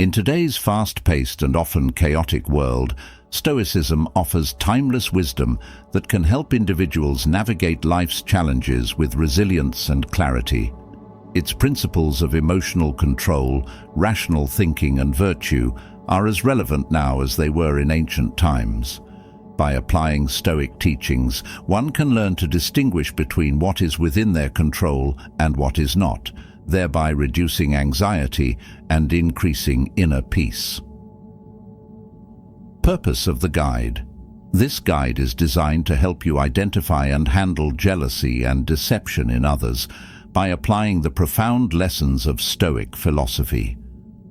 In today's fast-paced and often chaotic world, Stoicism offers timeless wisdom that can help individuals navigate life's challenges with resilience and clarity. Its principles of emotional control, rational thinking, and virtue are as relevant now as they were in ancient times. By applying Stoic teachings, one can learn to distinguish between what is within their control and what is not, thereby reducing anxiety and increasing inner peace. Purpose of the guide. This guide is designed to help you identify and handle jealousy and deception in others by applying the profound lessons of Stoic philosophy.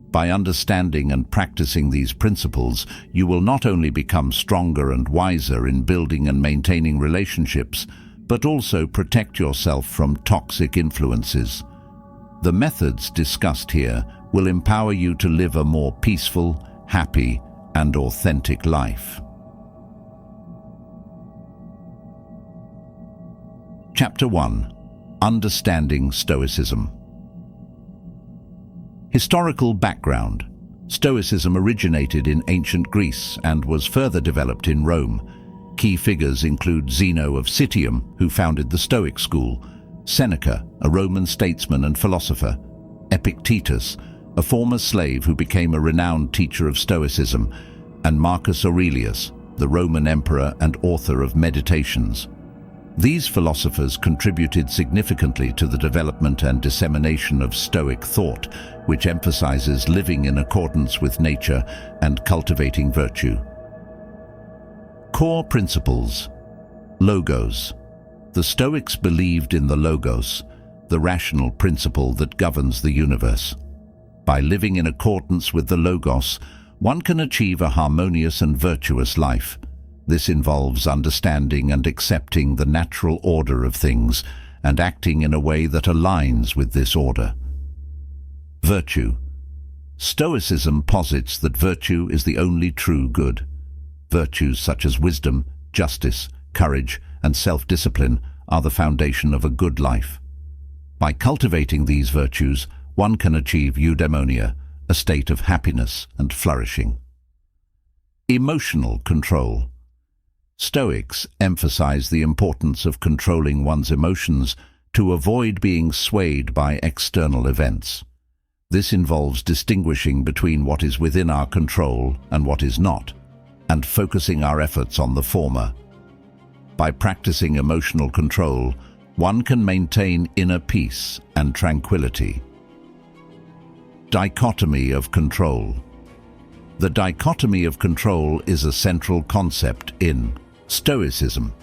By understanding and practicing these principles, you will not only become stronger and wiser in building and maintaining relationships, but also protect yourself from toxic influences. The methods discussed here will empower you to live a more peaceful, happy, and authentic life. Chapter 1. Understanding Stoicism. Historical background. Stoicism originated in ancient Greece and was further developed in Rome. Key figures include Zeno of Citium, who founded the Stoic school, Seneca, a Roman statesman and philosopher, Epictetus, a former slave who became a renowned teacher of Stoicism, and Marcus Aurelius, the Roman emperor and author of Meditations. These philosophers contributed significantly to the development and dissemination of Stoic thought, which emphasizes living in accordance with nature and cultivating virtue. Core principles. Logos. The Stoics believed in the Logos, the rational principle that governs the universe. By living in accordance with the Logos, one can achieve a harmonious and virtuous life. This involves understanding and accepting the natural order of things and acting in a way that aligns with this order. Virtue. Stoicism posits that virtue is the only true good. Virtues such as wisdom, justice, courage, and self-discipline are the foundation of a good life. By cultivating these virtues, one can achieve eudaimonia, a state of happiness and flourishing. Emotional control. Stoics emphasize the importance of controlling one's emotions to avoid being swayed by external events. This involves distinguishing between what is within our control and what is not, and focusing our efforts on the former. By practicing emotional control, one can maintain inner peace and tranquility. Dichotomy of control. The dichotomy of control is a central concept in Stoicism.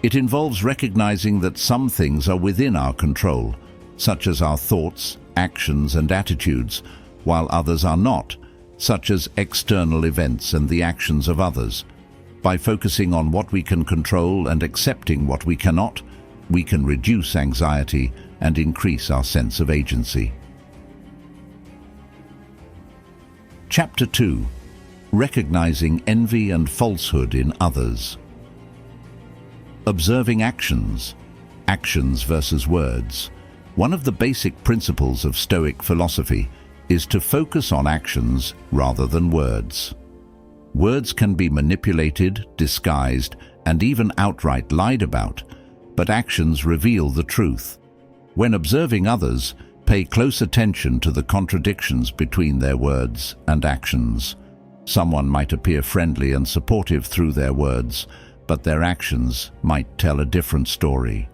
It involves recognizing that some things are within our control, such as our thoughts, actions, and attitudes, while others are not, such as external events and the actions of others. By focusing on what we can control and accepting what we cannot, we can reduce anxiety and increase our sense of agency. Chapter 2. Recognizing envy and falsehood in others. Observing actions. Actions versus words. One of the basic principles of Stoic philosophy is to focus on actions rather than words. Words can be manipulated, disguised, and even outright lied about, but actions reveal the truth. When observing others, pay close attention to the contradictions between their words and actions. Someone might appear friendly and supportive through their words, but their actions might tell a different story.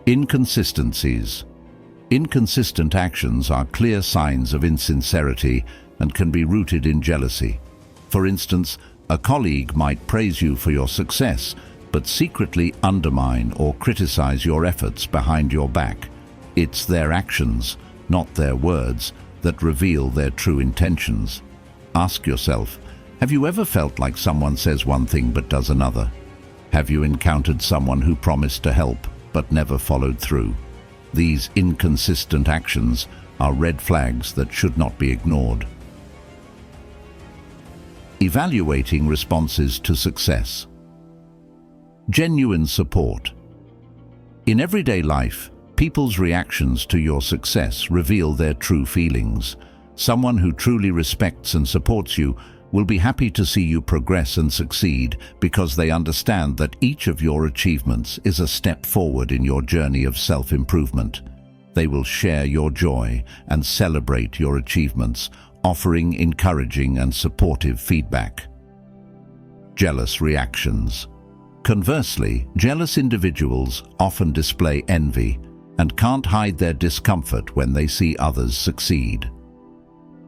Inconsistencies. Inconsistent actions are clear signs of insincerity and can be rooted in jealousy. For instance, a colleague might praise you for your success, but secretly undermine or criticize your efforts behind your back. It's their actions, not their words, that reveal their true intentions. Ask yourself, have you ever felt like someone says one thing but does another? Have you encountered someone who promised to help but never followed through? These inconsistent actions are red flags that should not be ignored. Evaluating responses to success. Genuine support. In everyday life, People's reactions to your success reveal their true feelings. Someone who truly respects and supports you will be happy to see you progress and succeed because they understand that each of your achievements is a step forward in your journey of self-improvement. They will share your joy and celebrate your achievements, offering encouraging and supportive feedback. Jealous reactions. Conversely, jealous individuals often display envy and can't hide their discomfort when they see others succeed.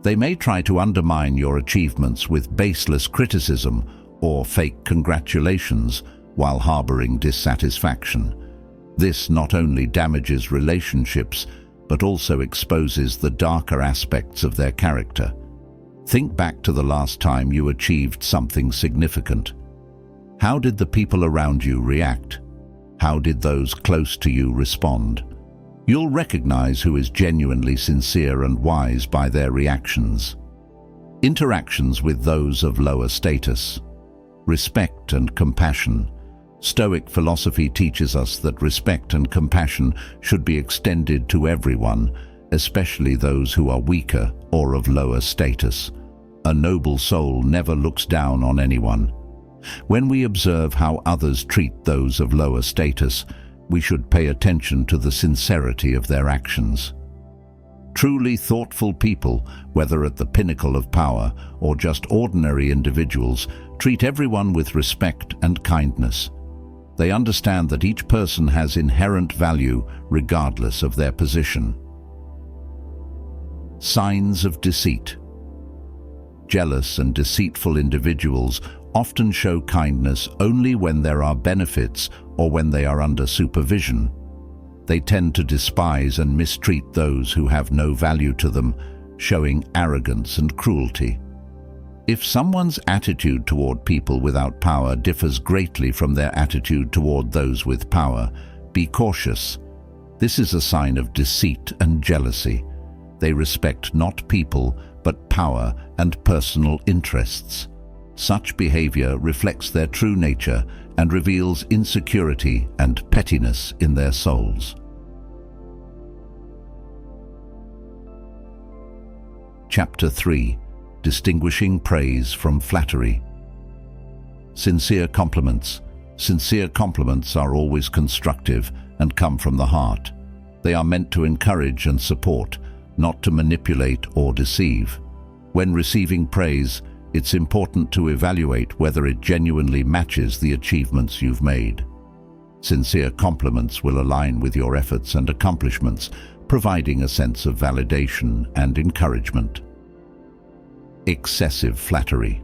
They may try to undermine your achievements with baseless criticism or fake congratulations while harboring dissatisfaction. This not only damages relationships, but also exposes the darker aspects of their character. Think back to the last time you achieved something significant. How did the people around you react? How did those close to you respond? You'll recognize who is genuinely sincere and wise by their reactions. Interactions with those of lower status. Respect and compassion. Stoic philosophy teaches us that respect and compassion should be extended to everyone, especially those who are weaker or of lower status. A noble soul never looks down on anyone. When we observe how others treat those of lower status, we should pay attention to the sincerity of their actions. Truly thoughtful people, whether at the pinnacle of power or just ordinary individuals, treat everyone with respect and kindness. They understand that each person has inherent value regardless of their position. Signs of deceit. Jealous and deceitful individuals often show kindness only when there are benefits or when they are under supervision. They tend to despise and mistreat those who have no value to them, showing arrogance and cruelty. If someone's attitude toward people without power differs greatly from their attitude toward those with power, be cautious. This is a sign of deceit and jealousy. They respect not people, but power and personal interests. Such behavior reflects their true nature and reveals insecurity and pettiness in their souls. Chapter 3. Distinguishing praise from flattery. Sincere compliments. Sincere compliments are always constructive and come from the heart. They are meant to encourage and support, not to manipulate or deceive. When receiving praise, it's important to evaluate whether it genuinely matches the achievements you've made. Sincere compliments will align with your efforts and accomplishments, providing a sense of validation and encouragement. Excessive flattery.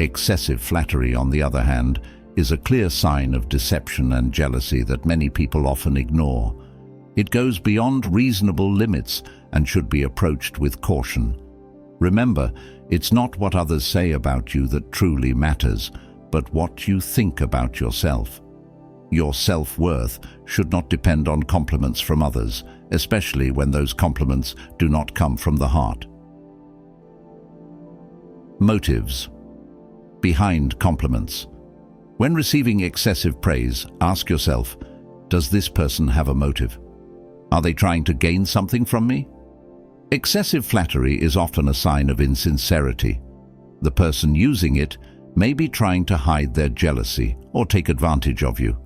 Excessive flattery, on the other hand, is a clear sign of deception and jealousy that many people often ignore. It goes beyond reasonable limits and should be approached with caution. Remember, it's not what others say about you that truly matters, but what you think about yourself. Your self-worth should not depend on compliments from others, especially when those compliments do not come from the heart. Motives. Behind compliments. When receiving excessive praise, ask yourself, does this person have a motive? Are they trying to gain something from me? Excessive flattery is often a sign of insincerity. The person using it may be trying to hide their jealousy or take advantage of you.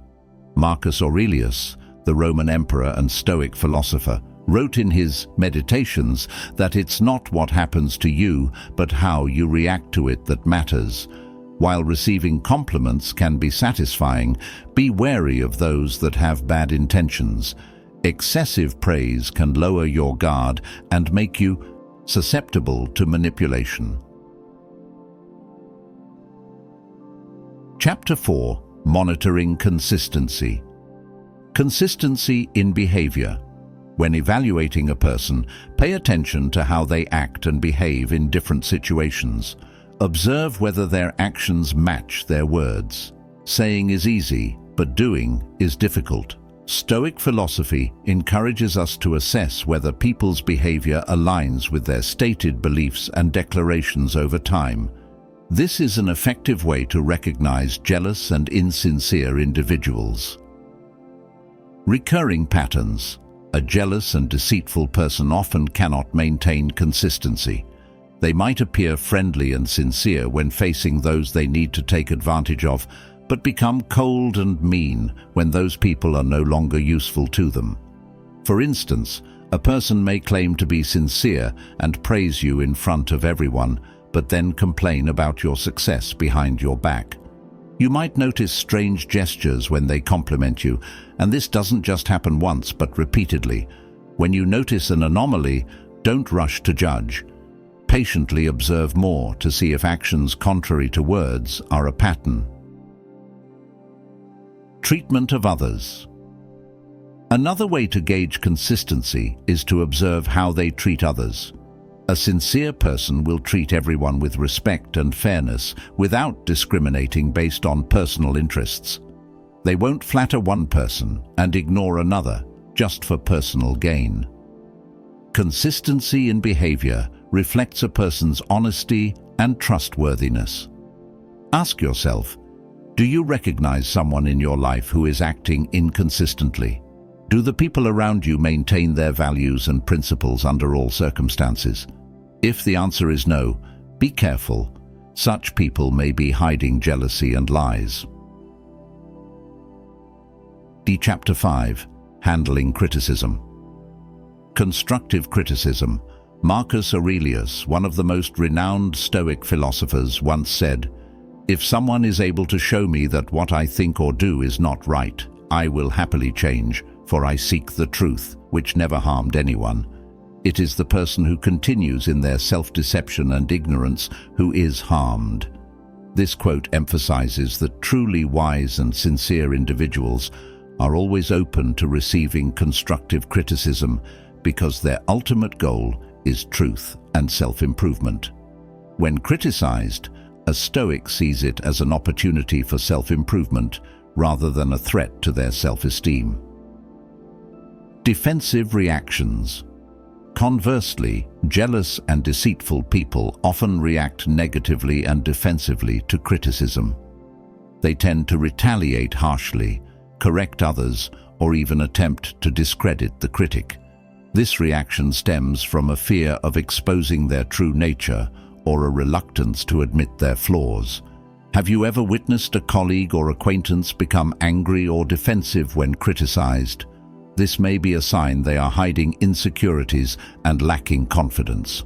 Marcus Aurelius, the Roman emperor and Stoic philosopher, wrote in his Meditations that it's not what happens to you, but how you react to it that matters. While receiving compliments can be satisfying, be wary of those that have bad intentions. Excessive praise can lower your guard and make you susceptible to manipulation. Chapter 4. Monitoring consistency. Consistency in behavior. When evaluating a person, pay attention to how they act and behave in different situations. Observe whether their actions match their words. Saying is easy, but doing is difficult. Stoic philosophy encourages us to assess whether people's behavior aligns with their stated beliefs and declarations over time. This is an effective way to recognize jealous and insincere individuals. Recurring patterns. A jealous and deceitful person often cannot maintain consistency. They might appear friendly and sincere when facing those they need to take advantage of, but become cold and mean when those people are no longer useful to them. For instance, a person may claim to be sincere and praise you in front of everyone, but then complain about your success behind your back. You might notice strange gestures when they compliment you, and this doesn't just happen once but repeatedly. When you notice an anomaly, don't rush to judge. Patiently observe more to see if actions contrary to words are a pattern. Treatment of others. Another way to gauge consistency is to observe how they treat others. A sincere person will treat everyone with respect and fairness without discriminating based on personal interests. They won't flatter one person and ignore another just for personal gain. Consistency in behavior reflects a person's honesty and trustworthiness. Ask yourself, do you recognize someone in your life who is acting inconsistently? Do the people around you maintain their values and principles under all circumstances? If the answer is no, be careful. Such people may be hiding jealousy and lies. Chapter 5. Handling criticism. Constructive criticism. Marcus Aurelius, one of the most renowned Stoic philosophers, once said, "If someone is able to show me that what I think or do is not right, I will happily change, for I seek the truth, which never harmed anyone." It is the person who continues in their self-deception and ignorance who is harmed. This quote emphasizes that truly wise and sincere individuals are always open to receiving constructive criticism because their ultimate goal is truth and self-improvement. When criticized, a Stoic sees it as an opportunity for self-improvement rather than a threat to their self-esteem. Defensive reactions. Conversely, jealous and deceitful people often react negatively and defensively to criticism. They tend to retaliate harshly, correct others, or even attempt to discredit the critic. This reaction stems from a fear of exposing their true nature or a reluctance to admit their flaws. Have you ever witnessed a colleague or acquaintance become angry or defensive when criticized? This may be a sign they are hiding insecurities and lacking confidence.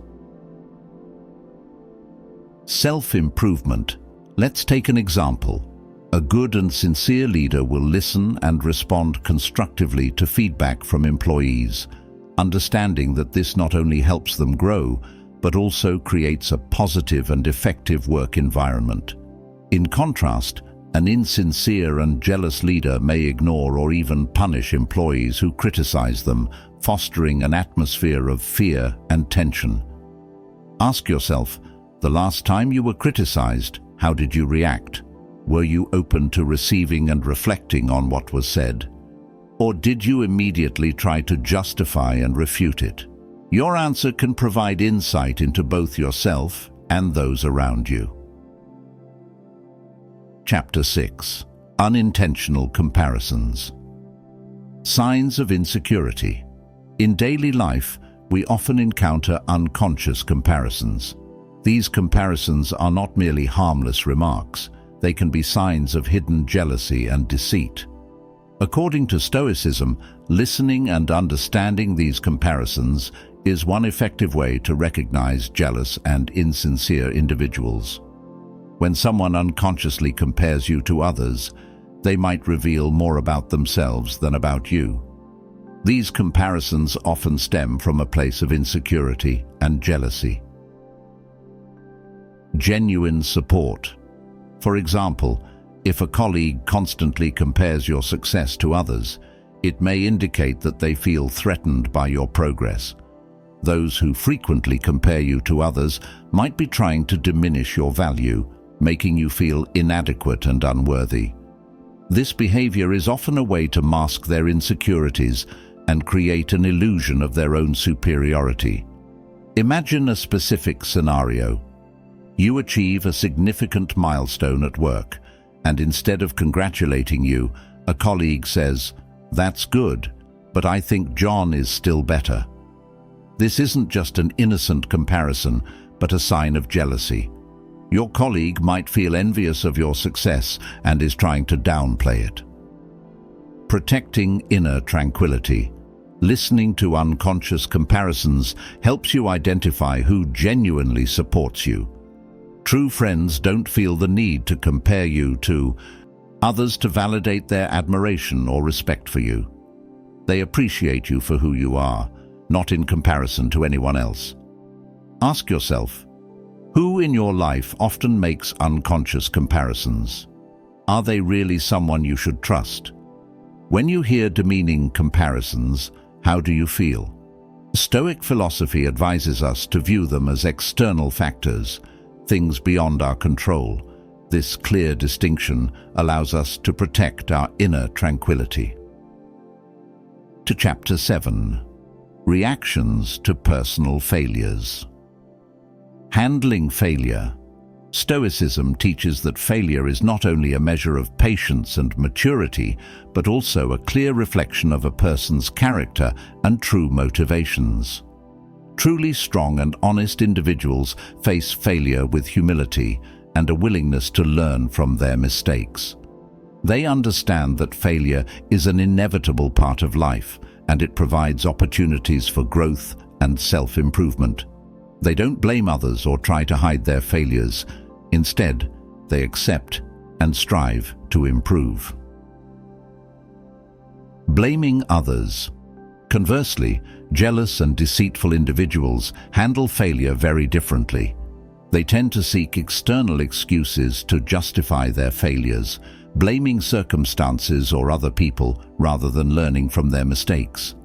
Self-improvement. Let's take an example. A good and sincere leader will listen and respond constructively to feedback from employees, understanding that this not only helps them grow, but also creates a positive and effective work environment. In contrast, an insincere and jealous leader may ignore or even punish employees who criticize them, fostering an atmosphere of fear and tension. Ask yourself, the last time you were criticized, how did you react? Were you open to receiving and reflecting on what was said? Or did you immediately try to justify and refute it? Your answer can provide insight into both yourself and those around you. Chapter 6. Unintentional comparisons. Signs of insecurity. In daily life, we often encounter unconscious comparisons. These comparisons are not merely harmless remarks. They can be signs of hidden jealousy and deceit. According to Stoicism, listening and understanding these comparisons is one effective way to recognize jealous and insincere individuals. When someone unconsciously compares you to others, they might reveal more about themselves than about you. These comparisons often stem from a place of insecurity and jealousy. Genuine support. For example, if a colleague constantly compares your success to others, it may indicate that they feel threatened by your progress. Those who frequently compare you to others might be trying to diminish your value, making you feel inadequate and unworthy. This behavior is often a way to mask their insecurities and create an illusion of their own superiority. Imagine a specific scenario. You achieve a significant milestone at work, and instead of congratulating you, a colleague says, "That's good, but I think John is still better." This isn't just an innocent comparison, but a sign of jealousy. Your colleague might feel envious of your success and is trying to downplay it. Protecting inner tranquility. Listening to unconscious comparisons helps you identify who genuinely supports you. True friends don't feel the need to compare you to others to validate their admiration or respect for you. They appreciate you for who you are, not in comparison to anyone else. Ask yourself, who in your life often makes unconscious comparisons? Are they really someone you should trust? When you hear demeaning comparisons, how do you feel? Stoic philosophy advises us to view them as external factors, things beyond our control. This clear distinction allows us to protect our inner tranquility. To Chapter 7. Reactions to personal failures. Handling failure. Stoicism teaches that failure is not only a measure of patience and maturity, but also a clear reflection of a person's character and true motivations. Truly strong and honest individuals face failure with humility and a willingness to learn from their mistakes. They understand that failure is an inevitable part of life, and it provides opportunities for growth and self-improvement. They don't blame others or try to hide their failures. Instead, they accept and strive to improve. Blaming others. Conversely, jealous and deceitful individuals handle failure very differently. They tend to seek external excuses to justify their failures, blaming circumstances or other people rather than learning from their mistakes.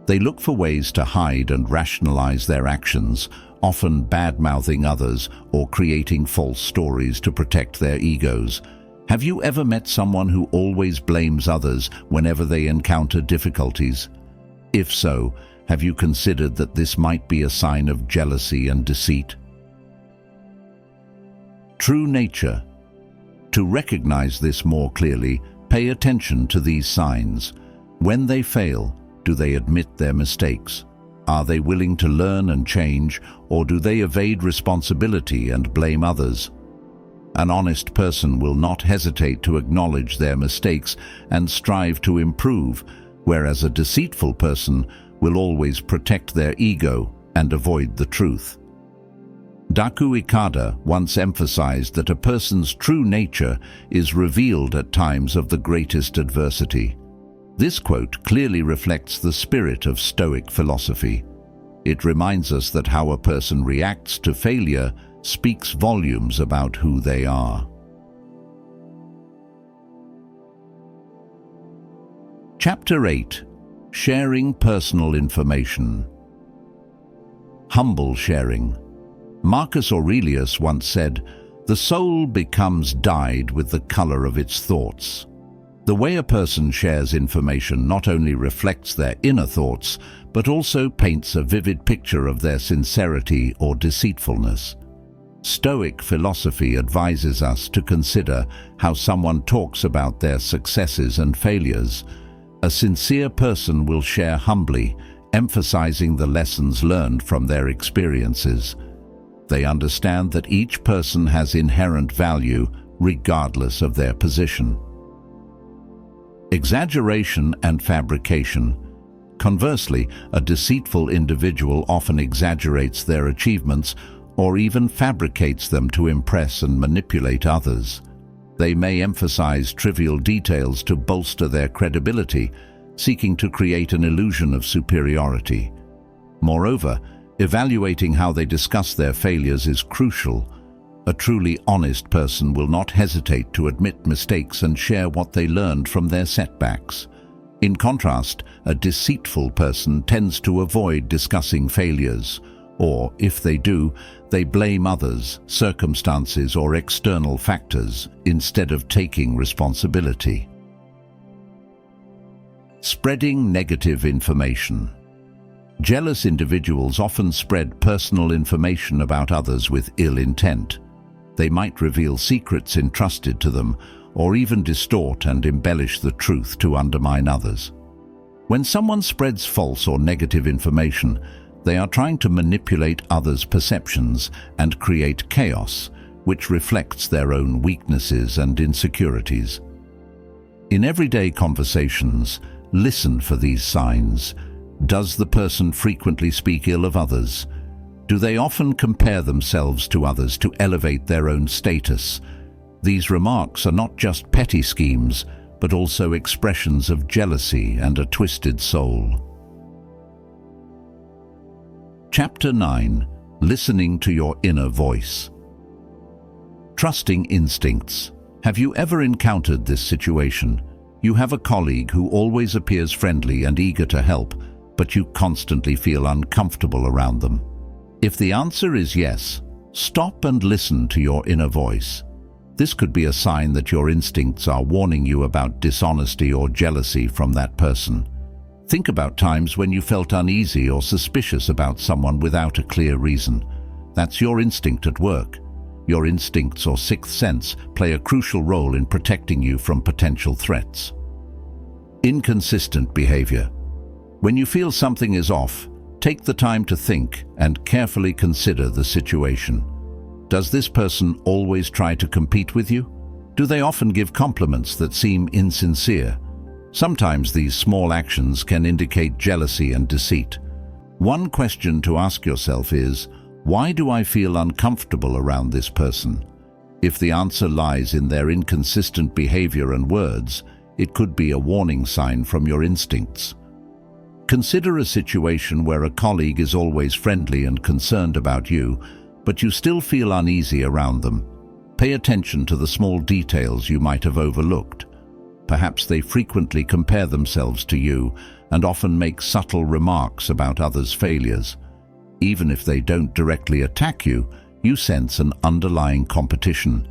They look for ways to hide and rationalize their actions, often bad-mouthing others or creating false stories to protect their egos. Have you ever met someone who always blames others whenever they encounter difficulties? If so, have you considered that this might be a sign of jealousy and deceit? True nature. To recognize this more clearly, pay attention to these signs. When they fail, do they admit their mistakes? Are they willing to learn and change, or do they evade responsibility and blame others? An honest person will not hesitate to acknowledge their mistakes and strive to improve, whereas a deceitful person will always protect their ego and avoid the truth. Daku Ikeda once emphasized that a person's true nature is revealed at times of the greatest adversity. This quote clearly reflects the spirit of Stoic philosophy. It reminds us that how a person reacts to failure speaks volumes about who they are. Chapter 8. Sharing personal information. Humble sharing. Marcus Aurelius once said, "The soul becomes dyed with the color of its thoughts." The way a person shares information not only reflects their inner thoughts, but also paints a vivid picture of their sincerity or deceitfulness. Stoic philosophy advises us to consider how someone talks about their successes and failures. A sincere person will share humbly, emphasizing the lessons learned from their experiences. They understand that each person has inherent value, regardless of their position. Exaggeration and fabrication. Conversely, a deceitful individual often exaggerates their achievements or even fabricates them to impress and manipulate others. They may emphasize trivial details to bolster their credibility, seeking to create an illusion of superiority. Moreover, evaluating how they discuss their failures is crucial. A truly honest person will not hesitate to admit mistakes and share what they learned from their setbacks. In contrast, a deceitful person tends to avoid discussing failures, or, if they do, they blame others, circumstances, or external factors instead of taking responsibility. Spreading negative information. Jealous individuals often spread personal information about others with ill intent. They might reveal secrets entrusted to them, or even distort and embellish the truth to undermine others. When someone spreads false or negative information, they are trying to manipulate others' perceptions and create chaos, which reflects their own weaknesses and insecurities. In everyday conversations, listen for these signs. Does the person frequently speak ill of others? Do they often compare themselves to others to elevate their own status? These remarks are not just petty schemes, but also expressions of jealousy and a twisted soul. Chapter 9. Listening to your inner voice. Trusting instincts. Have you ever encountered this situation? You have a colleague who always appears friendly and eager to help, but you constantly feel uncomfortable around them. If the answer is yes, stop and listen to your inner voice. This could be a sign that your instincts are warning you about dishonesty or jealousy from that person. Think about times when you felt uneasy or suspicious about someone without a clear reason. That's your instinct at work. Your instincts or sixth sense play a crucial role in protecting you from potential threats. Inconsistent behavior. When you feel something is off, take the time to think and carefully consider the situation. Does this person always try to compete with you? Do they often give compliments that seem insincere? Sometimes these small actions can indicate jealousy and deceit. One question to ask yourself is, why do I feel uncomfortable around this person? If the answer lies in their inconsistent behavior and words, it could be a warning sign from your instincts. Consider a situation where a colleague is always friendly and concerned about you, but you still feel uneasy around them. Pay attention to the small details you might have overlooked. Perhaps they frequently compare themselves to you and often make subtle remarks about others' failures. Even if they don't directly attack you, you sense an underlying competition.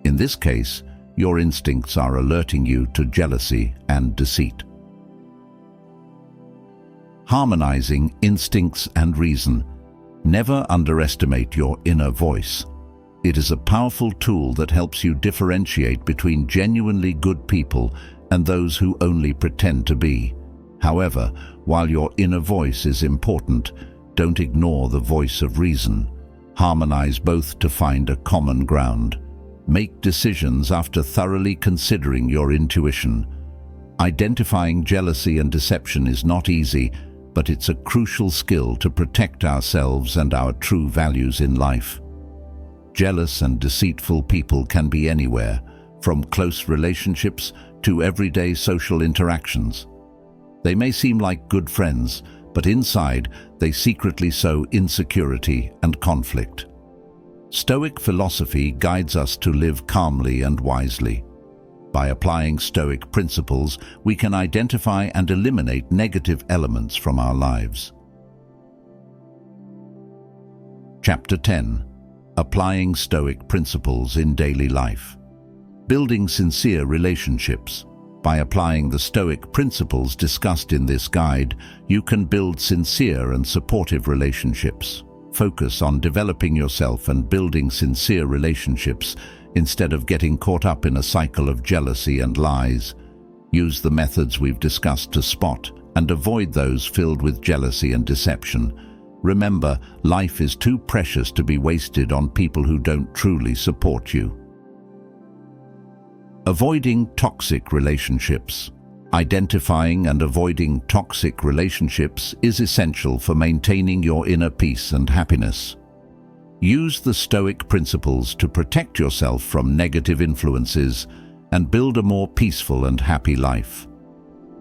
In this case, your instincts are alerting you to jealousy and deceit. Harmonizing instincts and reason. Never underestimate your inner voice. It is a powerful tool that helps you differentiate between genuinely good people and those who only pretend to be. However, while your inner voice is important, don't ignore the voice of reason. Harmonize both to find a common ground. Make decisions after thoroughly considering your intuition. Identifying jealousy and deception is not easy, but it's a crucial skill to protect ourselves and our true values in life. Jealous and deceitful people can be anywhere, from close relationships to everyday social interactions. They may seem like good friends, but inside they secretly sow insecurity and conflict. Stoic philosophy guides us to live calmly and wisely. By applying Stoic principles, we can identify and eliminate negative elements from our lives. Chapter 10. Applying Stoic principles in daily life. Building sincere relationships. By applying the Stoic principles discussed in this guide, you can build sincere and supportive relationships. Focus on developing yourself and building sincere relationships instead of getting caught up in a cycle of jealousy and lies. Use the methods we've discussed to spot and avoid those filled with jealousy and deception. Remember, life is too precious to be wasted on people who don't truly support you. Avoiding toxic relationships. Identifying and avoiding toxic relationships is essential for maintaining your inner peace and happiness. Use the Stoic principles to protect yourself from negative influences and build a more peaceful and happy life.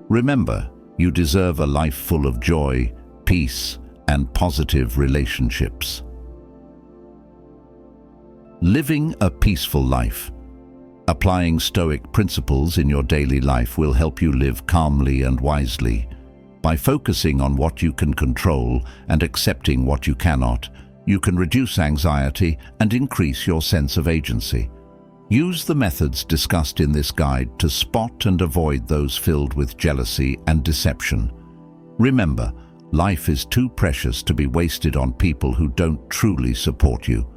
Remember, you deserve a life full of joy, peace, and positive relationships. Living a peaceful life. Applying Stoic principles in your daily life will help you live calmly and wisely. By focusing on what you can control and accepting what you cannot, you can reduce anxiety and increase your sense of agency. Use the methods discussed in this guide to spot and avoid those filled with jealousy and deception. Remember, life is too precious to be wasted on people who don't truly support you.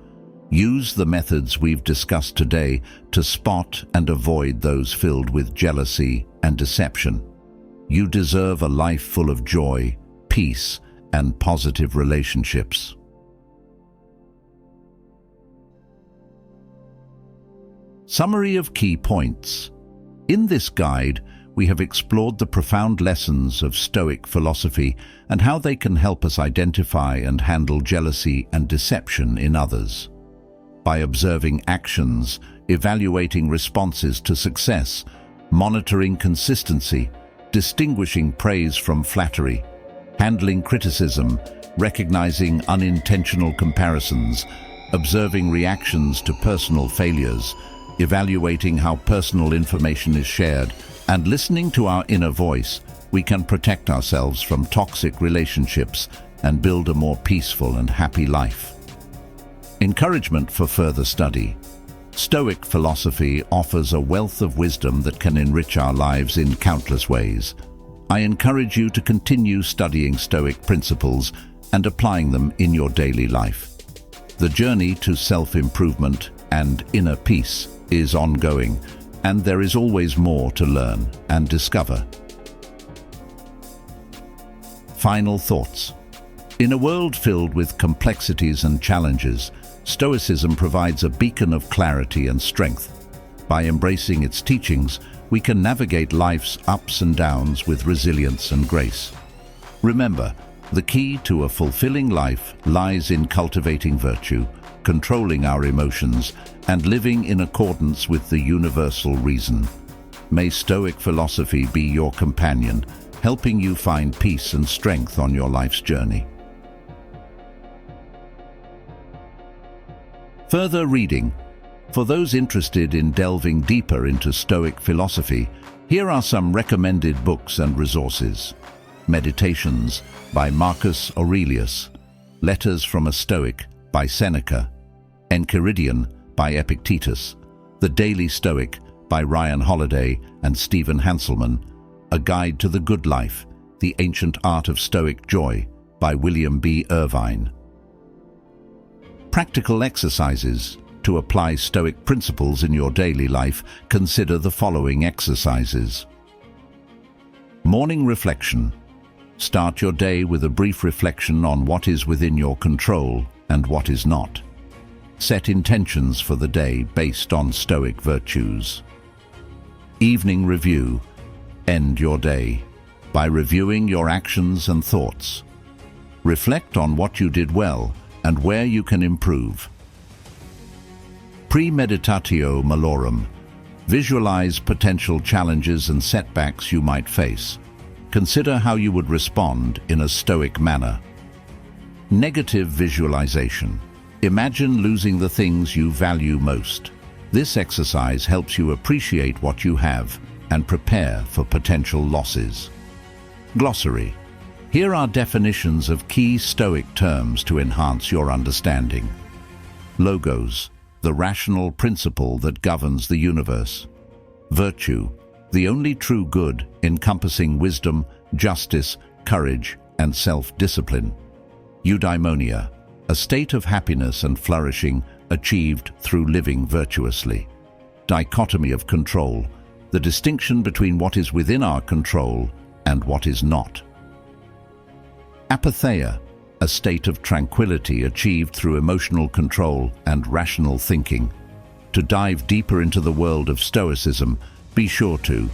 Use the methods we've discussed today to spot and avoid those filled with jealousy and deception. You deserve a life full of joy, peace, and positive relationships. Summary of key points. In this guide, we have explored the profound lessons of Stoic philosophy and how they can help us identify and handle jealousy and deception in others. By observing actions, evaluating responses to success, monitoring consistency, distinguishing praise from flattery, handling criticism, recognizing unintentional comparisons, observing reactions to personal failures, evaluating how personal information is shared, and listening to our inner voice, we can protect ourselves from toxic relationships and build a more peaceful and happy life. Encouragement for further study. Stoic philosophy offers a wealth of wisdom that can enrich our lives in countless ways. I encourage you to continue studying Stoic principles and applying them in your daily life. The journey to self-improvement and inner peace is ongoing, and there is always more to learn and discover. Final thoughts. In a world filled with complexities and challenges, Stoicism provides a beacon of clarity and strength. By embracing its teachings, we can navigate life's ups and downs with resilience and grace. Remember, the key to a fulfilling life lies in cultivating virtue, controlling our emotions, and living in accordance with the universal reason. May Stoic philosophy be your companion, helping you find peace and strength on your life's journey. Further reading. For those interested in delving deeper into Stoic philosophy, here are some recommended books and resources. Meditations by Marcus Aurelius, Letters from a Stoic by Seneca, Enchiridion by Epictetus, The Daily Stoic by Ryan Holiday and Stephen Hanselman, A Guide to the Good Life, The Ancient Art of Stoic Joy by William B. Irvine. Practical exercises. To apply Stoic principles in your daily life, consider the following exercises. Morning reflection. Start your day with a brief reflection on what is within your control and what is not. Set intentions for the day based on Stoic virtues. Evening review. End your day by reviewing your actions and thoughts. Reflect on what you did well and where you can improve. Premeditatio malorum. Visualize potential challenges and setbacks you might face. Consider how you would respond in a Stoic manner. Negative visualization. Imagine losing the things you value most. This exercise helps you appreciate what you have and prepare for potential losses. Glossary. Here are definitions of key Stoic terms to enhance your understanding. Logos, the rational principle that governs the universe. Virtue, the only true good encompassing wisdom, justice, courage, and self-discipline. Eudaimonia, a state of happiness and flourishing achieved through living virtuously. Dichotomy of control, the distinction between what is within our control and what is not. Apatheia, a state of tranquility achieved through emotional control and rational thinking. To dive deeper into the world of Stoicism, be sure to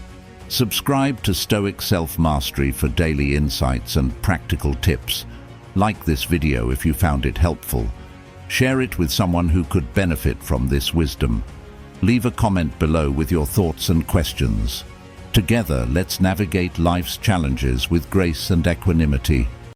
subscribe to Stoic Self-Mastery for daily insights and practical tips. Like this video if you found it helpful. Share it with someone who could benefit from this wisdom. Leave a comment below with your thoughts and questions. Together, let's navigate life's challenges with grace and equanimity.